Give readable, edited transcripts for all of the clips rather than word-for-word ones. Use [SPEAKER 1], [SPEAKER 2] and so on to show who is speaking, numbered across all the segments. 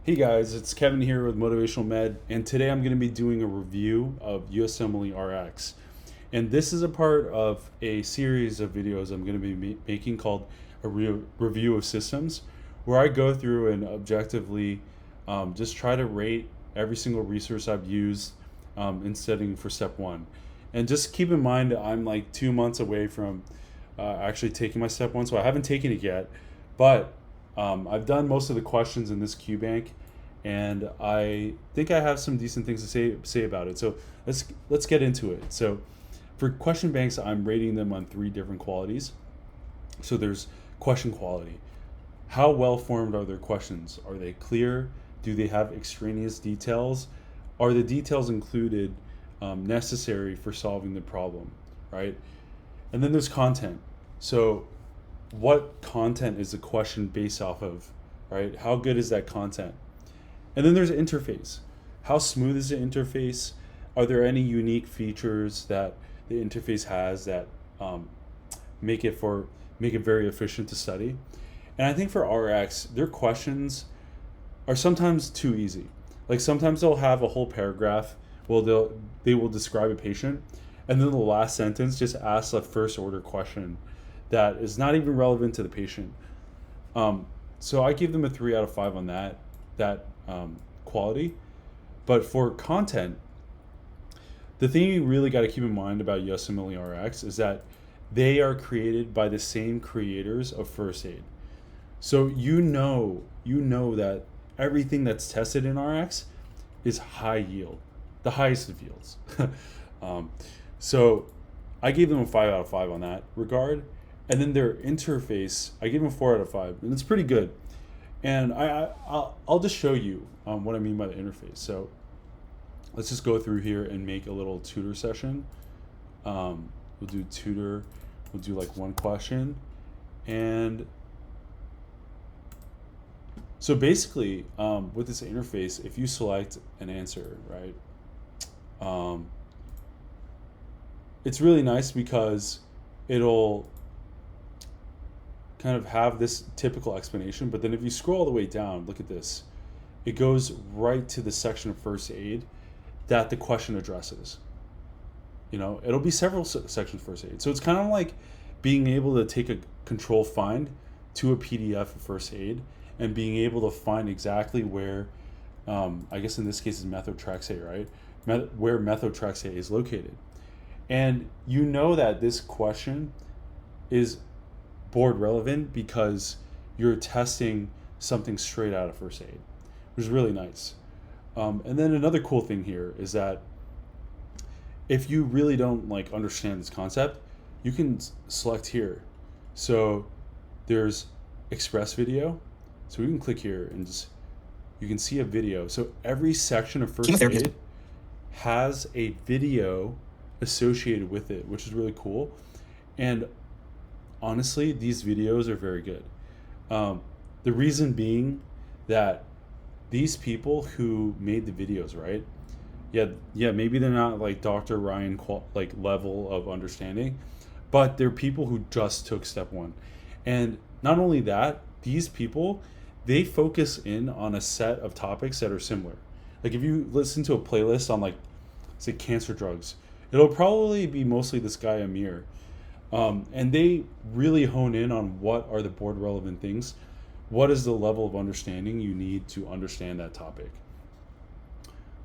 [SPEAKER 1] Hey guys, it's Kevin here with Motivational Med, and today I'm going to be doing a review of USMLERx. And this is a part of a series of videos I'm going to be making called a review of systems, where I go through and objectively just try to rate every single resource I've used in studying for step one. And just keep in mind that I'm like 2 months away from actually taking my step one, so I haven't taken it yet, but I've done most of the questions in this Qbank, and I think I have some decent things to say about it. So let's get into it. So for question banks, I'm rating them on 3 different qualities. So there's question quality. How well formed are their questions? Are they clear? Do they have extraneous details? Are the details included necessary for solving the problem, right? And then there's content. So what content is the question based off of, right? How good is that content? And then there's interface. How smooth is the interface? Are there any unique features that the interface has that make it very efficient to study? And I think for RX, their questions are sometimes too easy. Like sometimes they'll have a whole paragraph. Well, they will describe a patient, and then the last sentence just asks a first order question that is not even relevant to the patient. So I give them a 3 out of 5 on that quality. But for content, the thing you really got to keep in mind about USMLERx is that they are created by the same creators of first aid. So you know that everything that's tested in RX is high yield, the highest of yields. So I gave them a 5 out of 5 on that regard. And then their interface, I gave them a 4 out of 5, and it's pretty good. And I'll just show you what I mean by the interface. So let's just go through here and make a little tutor session. We'll do tutor. We'll do like one question. And so basically, with this interface, if you select an answer, right, it's really nice because it'll kind of have this typical explanation, but then if you scroll all the way down, look at this. It goes right to the section of first aid that the question addresses. You know, it'll be several sections of first aid. So it's kind of like being able to take a control find to a PDF of first aid and being able to find exactly where, I guess in this case is methotrexate, right? Where methotrexate is located. And you know that this question is board relevant because you're testing something straight out of first aid, which is really nice. And then another cool thing here is that if you really don't like understand this concept, you can select here. So there's express video. So we can click here and just, you can see a video. So every section of first aid has a video associated with it, which is really cool. And honestly, these videos are very good. The reason being that these people who made the videos, right? Yeah, maybe they're not like Dr. Ryan like level of understanding, but they're people who just took step one. And not only that, these people, they focus in on a set of topics that are similar. Like if you listen to a playlist on like, say, cancer drugs, it'll probably be mostly this guy Amir. And they really hone in on what are the board relevant things. What is the level of understanding you need to understand that topic?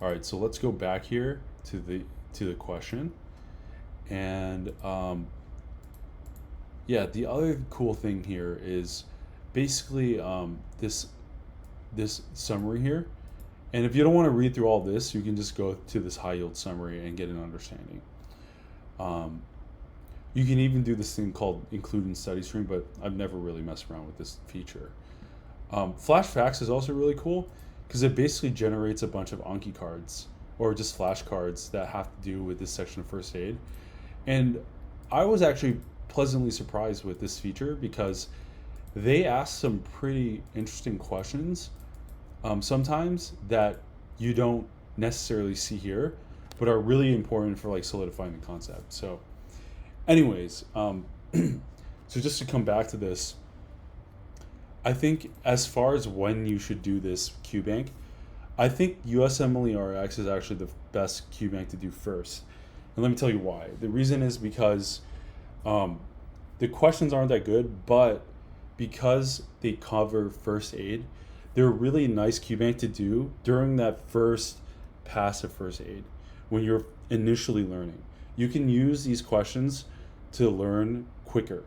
[SPEAKER 1] All right, so let's go back here to the question. And yeah, the other cool thing here is basically this summary here. And if you don't want to read through all this, you can just go to this high yield summary and get an understanding. You can even do this thing called include in study stream, but I've never really messed around with this feature. Flash facts is also really cool because it basically generates a bunch of Anki cards or just flashcards that have to do with this section of first aid. And I was actually pleasantly surprised with this feature because they ask some pretty interesting questions sometimes that you don't necessarily see here, but are really important for like solidifying the concept. So anyways, so just to come back to this, I think as far as when you should do this Qbank, I think USMLERx is actually the best Qbank to do first. And let me tell you why. The reason is because the questions aren't that good, but because they cover first aid, they're a really nice Qbank to do during that first pass of first aid when you're initially learning. You can use these questions to learn quicker,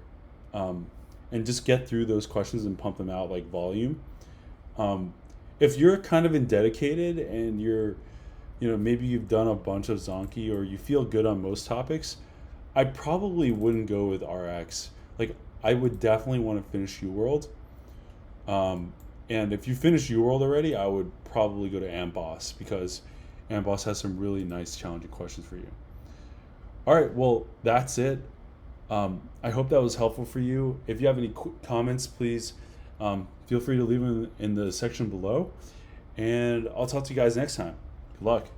[SPEAKER 1] and just get through those questions and pump them out like volume. If you're kind of in dedicated and maybe you've done a bunch of zanki or you feel good on most topics, I probably wouldn't go with RX. Like, I would definitely want to finish UWorld. And if you finish UWorld already, I would probably go to AMBOSS because AMBOSS has some really nice challenging questions for you. All right, well, that's it. I hope that was helpful for you. If you have any comments, please feel free to leave them in the section below. And I'll talk to you guys next time. Good luck.